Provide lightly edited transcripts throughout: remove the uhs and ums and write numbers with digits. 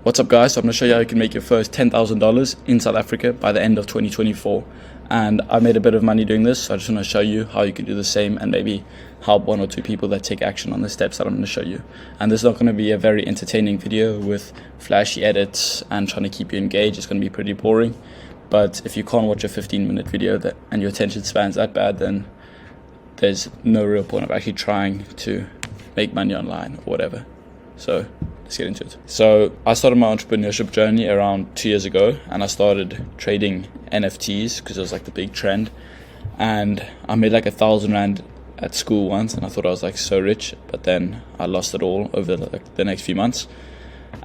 What's up guys, so I'm going to show you how you can make your first $10,000 in South Africa by the end of 2024. And I made a bit of money doing this, so I just want to show you how you can do the same and maybe help one or two people that take action on the steps that I'm going to show you. And this is not going to be a very entertaining video with flashy edits and trying to keep you engaged. It's going to be pretty boring. But if you can't watch a 15-minute video and your attention span's that bad, then there's no real point of actually trying to make money online or whatever. So let's get into it. So I started my entrepreneurship journey around 2 years ago, and I started trading NFTs because it was like the big trend. And I made like 1,000 Rand at school once, and I thought I was like so rich, but then I lost it all over the next few months.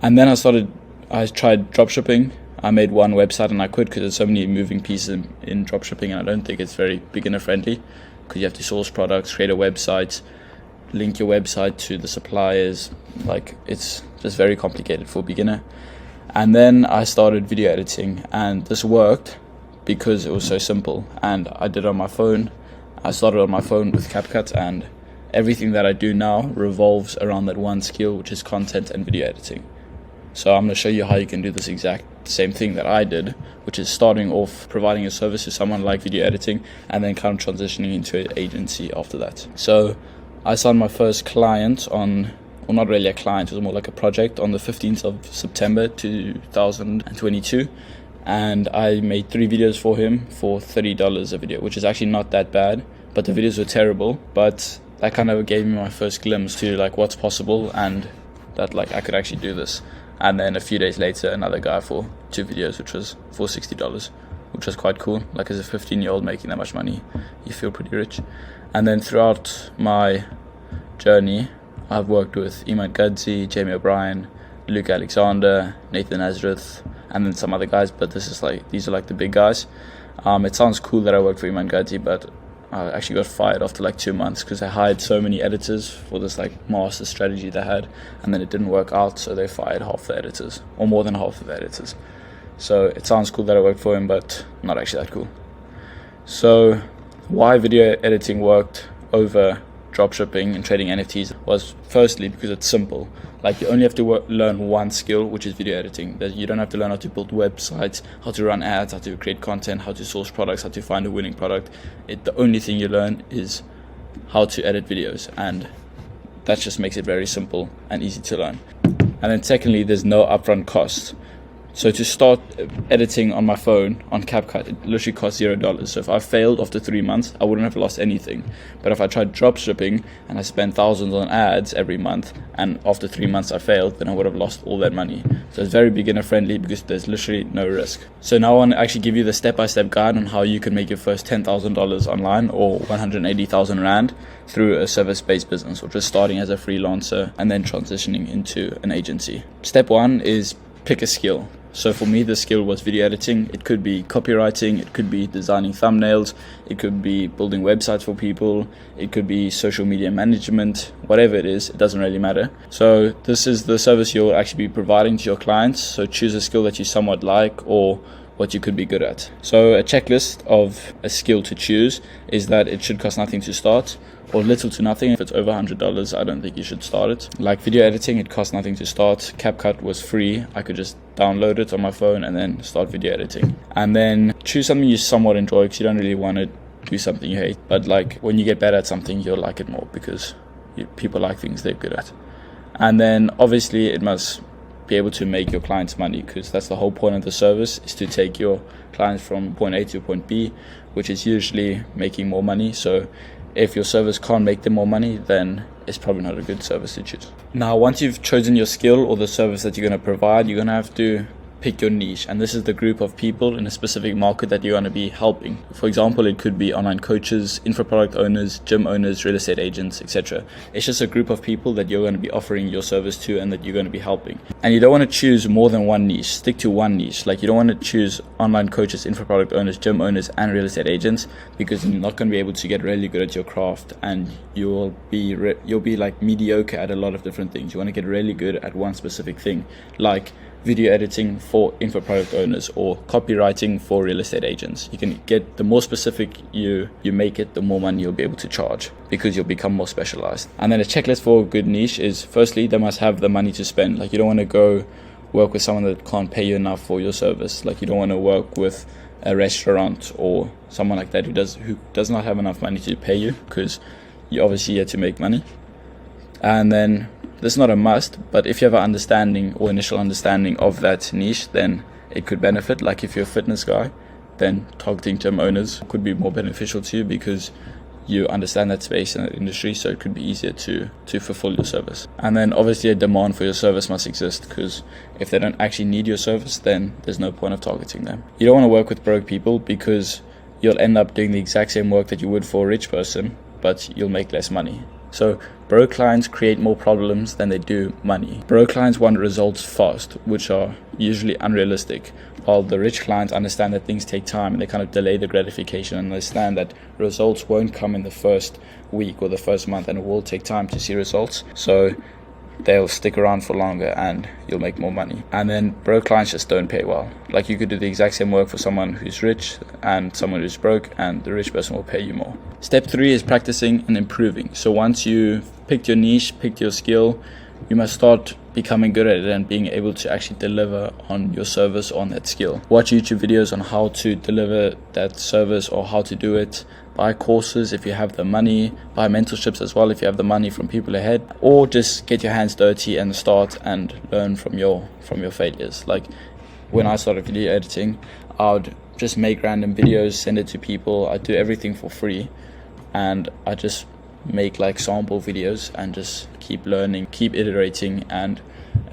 And then I tried dropshipping. I made one website and I quit because there's so many moving pieces in dropshipping, and I don't think it's very beginner friendly because you have to source products, create a website, link your website to the suppliers. Like, it's just very complicated for a beginner. And then I started video editing, and this worked because it was so simple, and I did it on my phone. I started on my phone with CapCut, and everything that I do now revolves around that one skill, which is content and video editing. So I'm going to show you how you can do this exact same thing that I did, which is starting off providing a service to someone like video editing and then kind of transitioning into an agency after that. So I signed my first client on, well, not really a client, it was more like a project, on the 15th of September 2022. And I made 3 videos for him for $30 a video, which is actually not that bad, but the videos were terrible. But that kind of gave me my first glimpse to like what's possible, and that like I could actually do this. And then a few days later, another guy for 2 videos, which was for $60, which was quite cool. Like, as a 15-year-old making that much money, you feel pretty rich. And then throughout my journey, I've worked with Iman Gadzhi, Jamie O'Brien, Luke Alexander, Nathan Nazareth, and then some other guys, but these are like the big guys. It sounds cool that I worked for Iman Gadzhi, but I actually got fired after like 2 months because they hired so many editors for this like master strategy they had, and then it didn't work out, so they fired half the editors, or more than half of the editors. So it sounds cool that I worked for him, but not actually that cool. So why video editing worked over dropshipping and trading NFTs was firstly because it's simple. Like, you only have to learn one skill, which is video editing. You don't have to learn how to build websites, how to run ads, how to create content, how to source products, how to find a winning product. The only thing you learn is how to edit videos, and that just makes it very simple and easy to learn. And then secondly, there's no upfront cost. So to start editing on my phone on CapCut, it literally costs $0. So if I failed after 3 months, I wouldn't have lost anything. But if I tried dropshipping and I spent thousands on ads every month, and after 3 months I failed, then I would have lost all that money. So it's very beginner friendly because there's literally no risk. So now I want to actually give you the step-by-step guide on how you can make your first $10,000 online, or 180,000 Rand, through a service-based business, or just starting as a freelancer and then transitioning into an agency. Step 1 is pick a skill. So for me, the skill was video editing. It could be copywriting, it could be designing thumbnails, it could be building websites for people, it could be social media management, whatever it is, it doesn't really matter. So this is the service you'll actually be providing to your clients. So choose a skill that you somewhat like, or what you could be good at. So a checklist of a skill to choose is that it should cost nothing to start, or little to nothing. If it's over $100, I don't think you should start it. Like video editing, it costs nothing to start. CapCut was free. I could just download it on my phone and then start video editing. And then choose something you somewhat enjoy, because you don't really want to do something you hate. But like, when you get better at something, you'll like it more because people like things they're good at. And then obviously it must be able to make your clients money, because that's the whole point of the service, is to take your clients from point A to point B, which is usually making more money. So if your service can't make them more money, then it's probably not a good service to choose. Now, once you've chosen your skill or the service that you're going to provide, you're going to have to pick your niche, and this is the group of people in a specific market that you're going to be helping. For example, it could be online coaches, info product owners, gym owners, real estate agents, etc. It's just a group of people that you're going to be offering your service to and that you're going to be helping. And you don't want to choose more than one niche. Stick to one niche. Like, you don't want to choose online coaches, info product owners, gym owners, and real estate agents, because you're not going to be able to get really good at your craft, and you'll be like mediocre at a lot of different things. You want to get really good at one specific thing, like video editing for info product owners or copywriting for real estate agents. You can get, the more specific you make it, the more money you'll be able to charge, because you'll become more specialized. And then a checklist for a good niche is, firstly, they must have the money to spend. Like, you don't want to go work with someone that can't pay you enough for your service. Like, you don't want to work with a restaurant or someone like that who does not have enough money to pay you, because you're obviously here to make money. And then this is not a must, but if you have an understanding or initial understanding of that niche, then it could benefit. Like, if you're a fitness guy, then targeting gym owners could be more beneficial to you because you understand that space and that industry, so it could be easier to fulfill your service. And then obviously a demand for your service must exist, because if they don't actually need your service, then there's no point of targeting them. You don't want to work with broke people, because you'll end up doing the exact same work that you would for a rich person, but you'll make less money. So broke clients create more problems than they do money. Broke clients want results fast, which are usually unrealistic, while the rich clients understand that things take time and they kind of delay the gratification and understand that results won't come in the first week or the first month, and it will take time to see results. So they'll stick around for longer and you'll make more money. And then broke clients just don't pay well. Like, you could do the exact same work for someone who's rich and someone who's broke, and the rich person will pay you more. Step 3 is practicing and improving. So once you've picked your niche, picked your skill, you must start becoming good at it and being able to actually deliver on your service, on that skill. Watch YouTube videos on how to deliver that service or how to do it. Buy courses if you have the money. Buy mentorships as well if you have the money from people ahead. Or just get your hands dirty and start and learn from your failures. Like, when I started video editing, I would just make random videos, send it to people. I do everything for free, and I just make like sample videos and just keep learning, keep iterating, and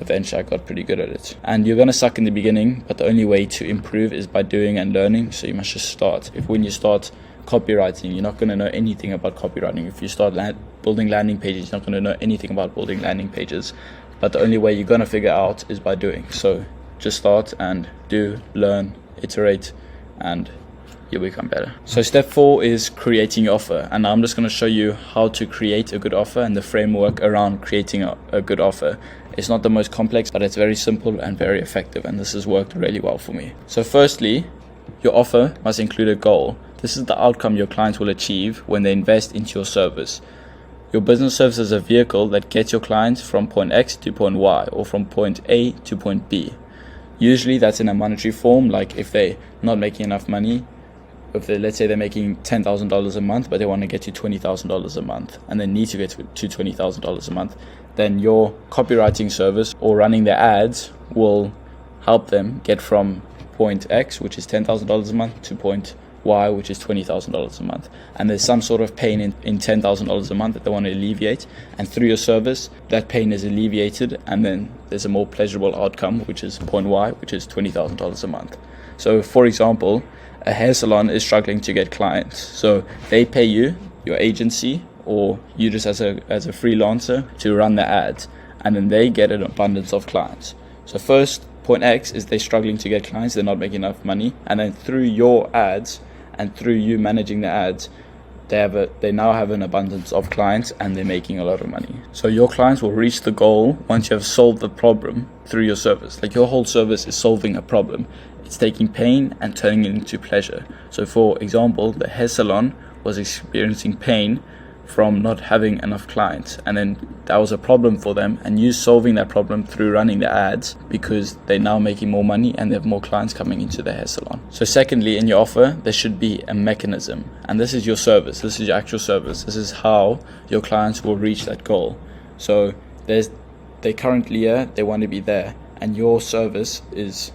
eventually I got pretty good at it. And you're gonna suck in the beginning, but the only way to improve is by doing and learning. So you must just start. When you start copywriting, you're not going to know anything about copywriting. If you start building landing pages, you're not going to know anything about building landing pages. But the only way you're going to figure out is by doing. So just start and do, learn, iterate, and you'll become better. So step 4 is creating your offer. And I'm just going to show you how to create a good offer and the framework around creating a good offer. It's not the most complex, but it's very simple and very effective. And this has worked really well for me. So firstly, your offer must include a goal. This is the outcome your clients will achieve when they invest into your service. Your business serves as a vehicle that gets your clients from point X to point Y, or from point A to point B. Usually that's in a monetary form, like if they're not making enough money, let's say they're making $10,000 a month, but they want to get to $20,000 a month, and they need to get to $20,000 a month, then your copywriting service or running their ads will help them get from point X, which is $10,000 a month, to point Y, which is $20,000 a month. And there's some sort of pain in $10,000 a month that they want to alleviate, and through your service that pain is alleviated, and then there's a more pleasurable outcome, which is point Y, which is $20,000 a month. So for example, a hair salon is struggling to get clients, so they pay you, your agency, or you just as a freelancer, to run the ads, and then they get an abundance of clients. So first, point X is they're struggling to get clients, they're not making enough money, and then through your ads and through you managing the ads, they now have an abundance of clients and they're making a lot of money. So your clients will reach the goal once you have solved the problem through your service. Like, your whole service is solving a problem. It's taking pain and turning it into pleasure. So for example, the hair salon was experiencing pain from not having enough clients, and then that was a problem for them, and you solving that problem through running the ads, because they're now making more money and they have more clients coming into the hair salon. So secondly, in your offer there should be a mechanism, and this is your service, this is your actual service, this is how your clients will reach that goal. So they're currently here, they want to be there, and your service is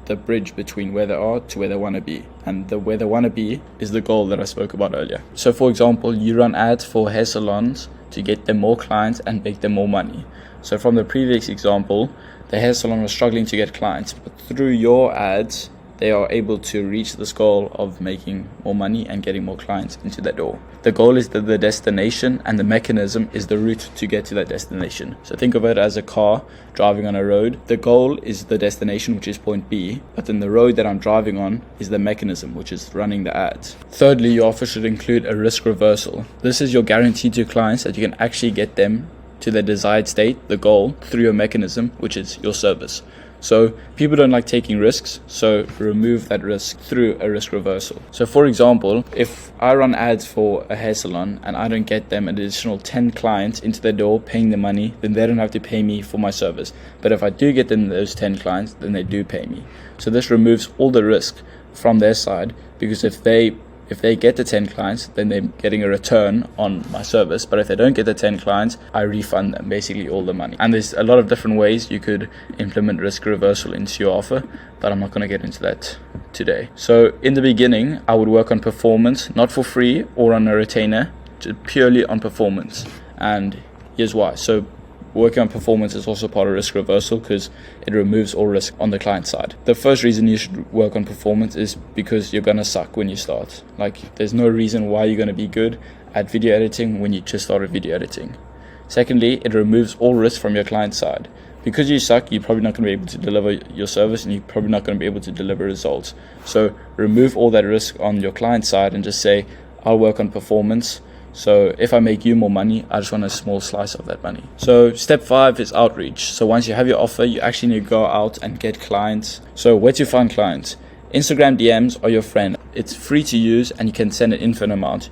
the bridge between where they are to where they want to be, and where they want to be is the goal that I spoke about earlier. So for example, you run ads for hair salons to get them more clients and make them more money. So from the previous example, the hair salon was struggling to get clients, but through your ads they are able to reach this goal of making more money and getting more clients into their door. The goal is the destination, and the mechanism is the route to get to that destination. So think of it as a car driving on a road. The goal is the destination, which is point B, but then the road that I'm driving on is the mechanism, which is running the ads. Thirdly, your offer should include a risk reversal. This is your guarantee to clients that you can actually get them to their desired state, the goal, through your mechanism, which is your service. So people don't like taking risks, so remove that risk through a risk reversal. So for example, if I run ads for a hair salon and I don't get them an additional 10 clients into their door paying the money, then they don't have to pay me for my service. But if I do get them those 10 clients, then they do pay me. So this removes all the risk from their side, because if they get the 10 clients, then they're getting a return on my service. But if they don't get the 10 clients, I refund them basically all the money. And there's a lot of different ways you could implement risk reversal into your offer, but I'm not going to get into that today. So in the beginning, I would work on performance, not for free or on a retainer, just purely on performance. And here's why. So working on performance is also part of risk reversal because it removes all risk on the client side. The first reason you should work on performance is because you're going to suck when you start. Like, there's no reason why you're going to be good at video editing when you just started video editing. Secondly, it removes all risk from your client side. Because you suck, you're probably not going to be able to deliver your service, and you're probably not going to be able to deliver results. So remove all that risk on your client side and just say, I'll work on performance. So if I make you more money, I just want a small slice of that money. So step 5 is outreach. So once you have your offer, you actually need to go out and get clients. So where to find clients? Instagram DMs are your friend. It's free to use and you can send an infinite amount.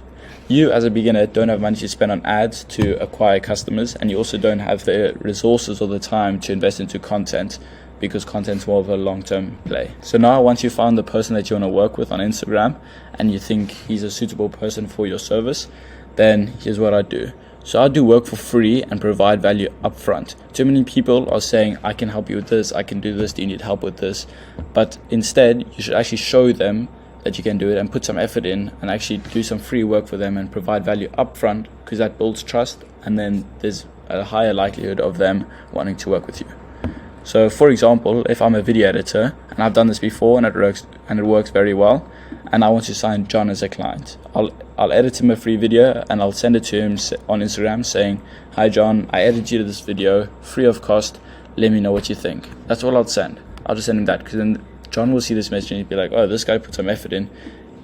You as a beginner don't have money to spend on ads to acquire customers, and you also don't have the resources or the time to invest into content, because content's more of a long-term play. So now once you found the person that you want to work with on Instagram and you think he's a suitable person for your service, then here's what I do. So I do work for free and provide value upfront. Too many people are saying, I can help you with this, I can do this, do you need help with this? But instead, you should actually show them that you can do it and put some effort in and actually do some free work for them and provide value upfront, because that builds trust, and then there's a higher likelihood of them wanting to work with you. So for example, if I'm a video editor and I've done this before and it works very well, and I want to sign John as a client, I'll edit him a free video and I'll send it to him on Instagram saying, hi John, I edited you this video free of cost, let me know what you think. That's all I'll send. I'll just send him that, because then John will see this message and he'll be like, oh, this guy put some effort in,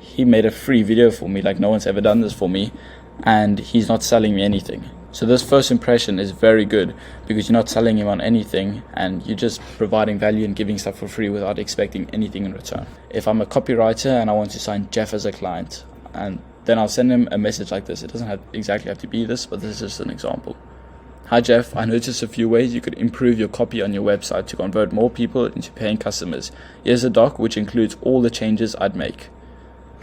he made a free video for me, like no one's ever done this for me, and he's not selling me anything. So this first impression is very good, because you're not selling him on anything and you're just providing value and giving stuff for free without expecting anything in return. If I'm a copywriter and I want to sign Jeff as a client, and then I'll send him a message like this. It doesn't exactly have to be this, but this is just an example. Hi Jeff, I noticed a few ways you could improve your copy on your website to convert more people into paying customers. Here's a doc which includes all the changes I'd make.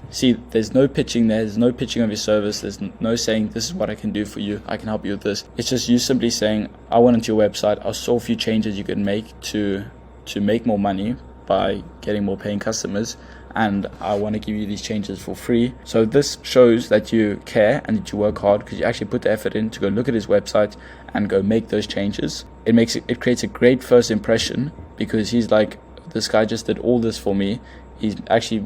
See, there's no pitching there, there's no pitching of your service, there's no saying this is what I can do for you, I can help you with this. It's just you simply saying, I went into your website, I saw a few changes you could make to make more money by getting more paying customers, and I want to give you these changes for free. So this shows that you care and that you work hard, because you actually put the effort in to go look at his website and go make those changes. It creates a great first impression, because he's like, this guy just did all this for me, he's actually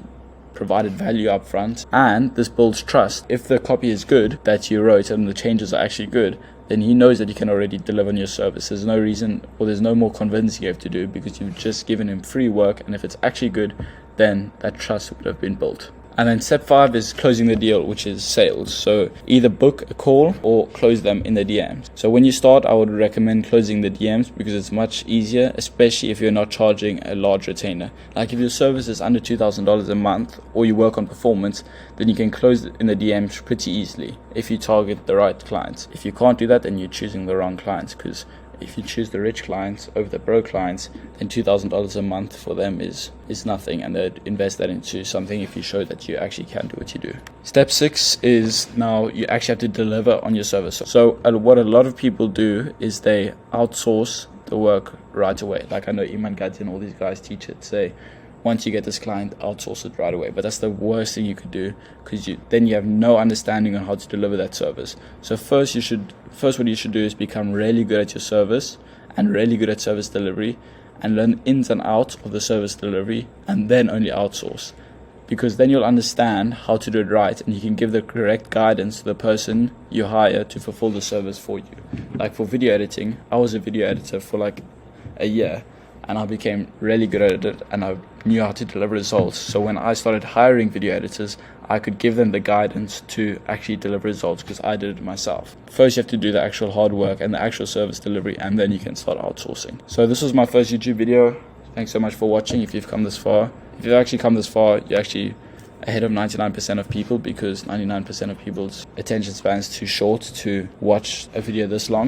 provided value up front, and this builds trust. If the copy is good that you wrote and the changes are actually good, then he knows that you can already deliver on your service. There's no reason, or there's no more convincing you have to do, because you've just given him free work, and if it's actually good, then that trust would have been built. And then step 5 is closing the deal, which is sales. So either book a call or close them in the DMs. So when you start, I would recommend closing the DMs, because it's much easier, especially if you're not charging a large retainer. Like if your service is under $2,000 a month, or you work on performance, then you can close it in the DMs pretty easily if you target the right clients. If you can't do that, then you're choosing the wrong clients, because if you choose the rich clients over the broke clients, then $2,000 a month for them is nothing, and they'd invest that into something if you show that you actually can do what you do. Step 6 is now you actually have to deliver on your service. So what a lot of people do is they outsource the work right away. Like I know Iman Gadzi and all these guys teach it, say, once you get this client, outsource it right away. But that's the worst thing you could do, because then you have no understanding on how to deliver that service. So first what you should do is become really good at your service and really good at service delivery, and learn ins and outs of the service delivery, and then only outsource. Because then you'll understand how to do it right, and you can give the correct guidance to the person you hire to fulfill the service for you. Like for video editing, I was a video editor for like a year, and I became really good at it, and I knew how to deliver results. So when I started hiring video editors, I could give them the guidance to actually deliver results, because I did it myself. First, you have to do the actual hard work and the actual service delivery, and then you can start outsourcing. So this was my first YouTube video. Thanks so much for watching. If you've come this far, if you've actually come this far, you're actually ahead of 99% of people, because 99% of people's attention span is too short to watch a video this long.